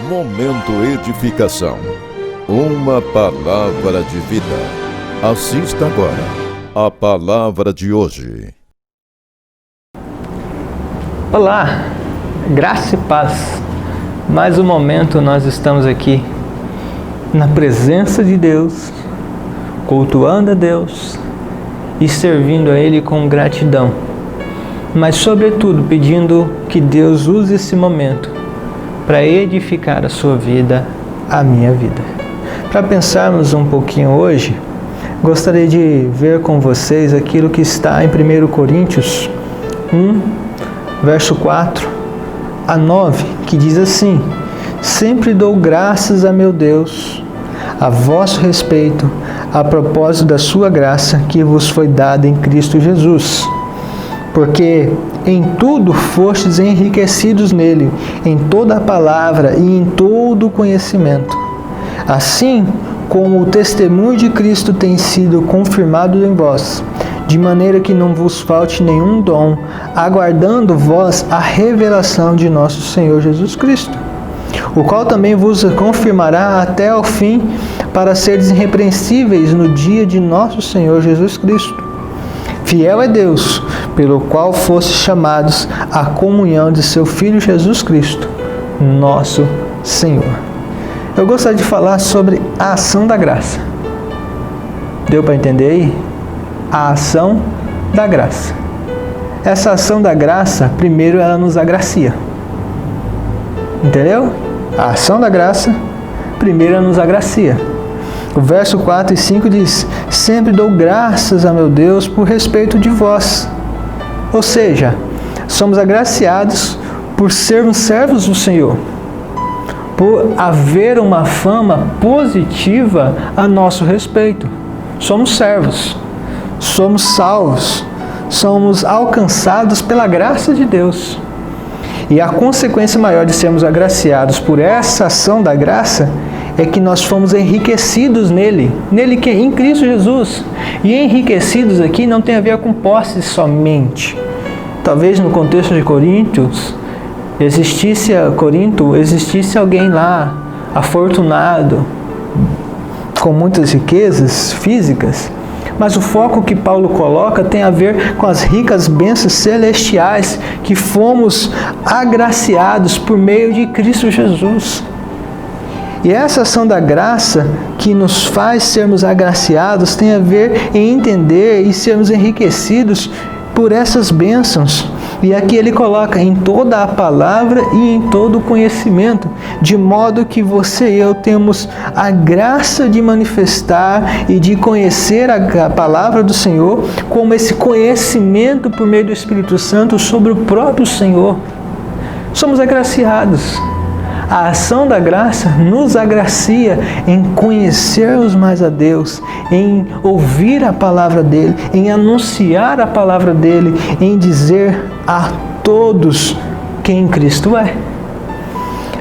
Momento Edificação. Uma palavra de vida. Assista agora a palavra de hoje. Olá, graça e paz. Mais um momento nós estamos aqui na presença de Deus, cultuando a Deus e servindo a Ele com gratidão. Mas sobretudo pedindo que Deus use esse momento para edificar a sua vida, a minha vida. Para pensarmos um pouquinho hoje, gostaria de ver com vocês aquilo que está em 1 Coríntios 1, verso 4 a 9, que diz assim: sempre dou graças a meu Deus, a vosso respeito, a propósito da sua graça que vos foi dada em Cristo Jesus. Porque em tudo fostes enriquecidos nele, em toda a palavra e em todo o conhecimento. Assim como o testemunho de Cristo tem sido confirmado em vós, de maneira que não vos falte nenhum dom, aguardando vós a revelação de nosso Senhor Jesus Cristo, o qual também vos confirmará até ao fim, para seres irrepreensíveis no dia de nosso Senhor Jesus Cristo. Fiel é Deus, pelo qual fostes chamados à comunhão de seu Filho Jesus Cristo, nosso Senhor. Eu gostaria de falar sobre a ação da graça. Deu para entender aí? A ação da graça. Essa ação da graça, primeiro ela nos agracia. Entendeu? A ação da graça, primeiro ela nos agracia. O verso 4 e 5 diz: sempre dou graças a meu Deus por respeito de vós. Ou seja, somos agraciados por sermos servos do Senhor, por haver uma fama positiva a nosso respeito. Somos servos, somos salvos, somos alcançados pela graça de Deus. E a consequência maior de sermos agraciados por essa ação da graça é que nós fomos enriquecidos nele que em Cristo Jesus. E enriquecidos aqui não tem a ver com posses somente. Talvez no contexto de Corinto existisse alguém lá afortunado, com muitas riquezas físicas, mas o foco que Paulo coloca tem a ver com as ricas bênçãos celestiais que fomos agraciados por meio de Cristo Jesus. E essa ação da graça que nos faz sermos agraciados tem a ver em entender e sermos enriquecidos por essas bênçãos. E aqui ele coloca em toda a palavra e em todo o conhecimento, de modo que você e eu temos a graça de manifestar e de conhecer a palavra do Senhor, como esse conhecimento por meio do Espírito Santo sobre o próprio Senhor. Somos agraciados. A ação da graça nos agracia em conhecermos mais a Deus, em ouvir a palavra dEle, em anunciar a palavra dEle, em dizer a todos quem Cristo é.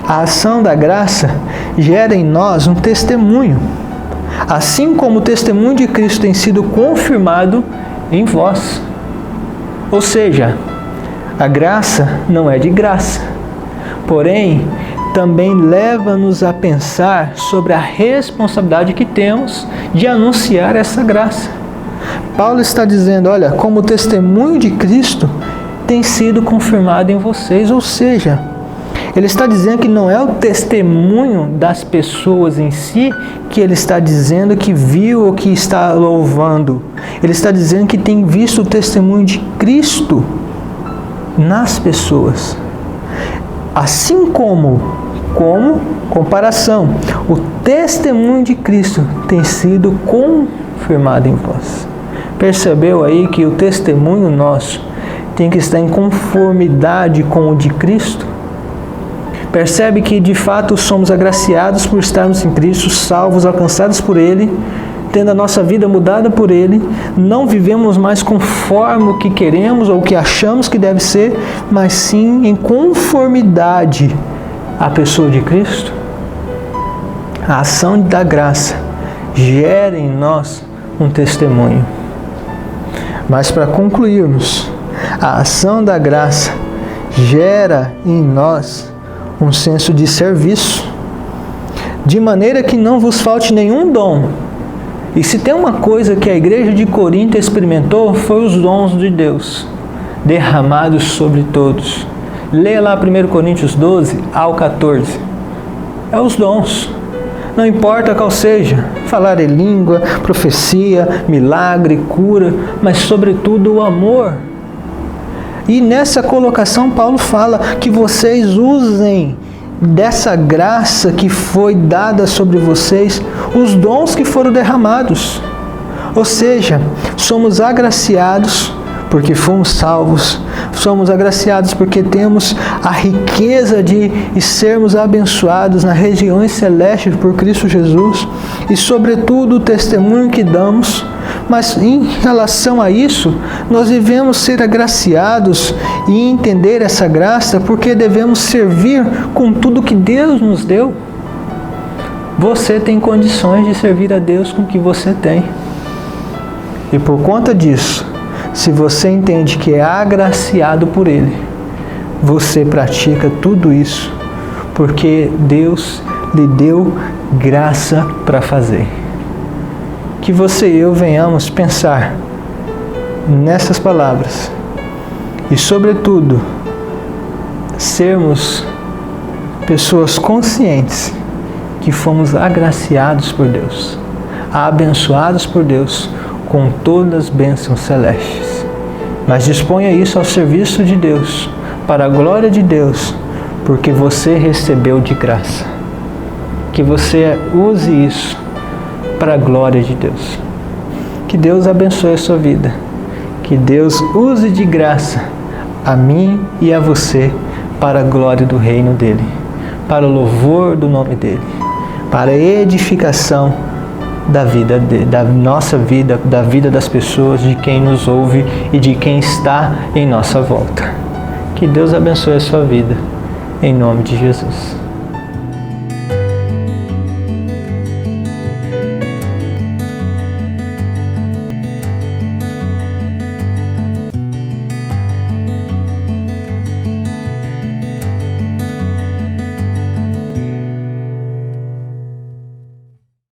A ação da graça gera em nós um testemunho, assim como o testemunho de Cristo tem sido confirmado em vós. Ou seja, a graça não é de graça, porém, também leva-nos a pensar sobre a responsabilidade que temos de anunciar essa graça. Paulo está dizendo, olha, como o testemunho de Cristo tem sido confirmado em vocês, ou seja, ele está dizendo que não é o testemunho das pessoas em si que ele está dizendo que viu ou que está louvando. Ele está dizendo que tem visto o testemunho de Cristo nas pessoas. Assim como comparação, o testemunho de Cristo tem sido confirmado em vós. Percebeu aí que o testemunho nosso tem que estar em conformidade com o de Cristo? Percebe que de fato somos agraciados por estarmos em Cristo, salvos, alcançados por Ele, tendo a nossa vida mudada por Ele, não vivemos mais conforme o que queremos ou o que achamos que deve ser, mas sim em conformidade à pessoa de Cristo? A ação da graça gera em nós um testemunho. Mas para concluirmos, a ação da graça gera em nós um senso de serviço. de maneira que não vos falte nenhum dom. E se tem uma coisa que a igreja de Corinto experimentou, foi os dons de Deus, derramados sobre todos. Leia lá 1 Coríntios 12 ao 14. É os dons. Não importa qual seja, falar em língua, profecia, milagre, cura, mas sobretudo o amor. E nessa colocação Paulo fala que vocês usem dessa graça que foi dada sobre vocês, os dons que foram derramados. Ou seja, somos agraciados porque fomos salvos, somos agraciados porque temos a riqueza de sermos abençoados nas regiões celestes por Cristo Jesus e, sobretudo, o testemunho que damos. Mas em relação a isso, nós devemos ser agraciados e entender essa graça porque devemos servir com tudo que Deus nos deu. Você tem condições de servir a Deus com o que você tem. E por conta disso, se você entende que é agraciado por Ele, você pratica tudo isso porque Deus lhe deu graça para fazer. Que você e eu venhamos pensar nessas palavras e, sobretudo, sermos pessoas conscientes que fomos agraciados por Deus, abençoados por Deus com todas as bênçãos celestes. Mas disponha isso ao serviço de Deus, para a glória de Deus, porque você recebeu de graça. Que você use isso para a glória de Deus. Que Deus abençoe a sua vida. Que Deus use de graça a mim e a você para a glória do reino dEle, para o louvor do nome dEle, para a edificação da vida, da nossa vida, da vida das pessoas, de quem nos ouve e de quem está em nossa volta. Que Deus abençoe a sua vida, em nome de Jesus.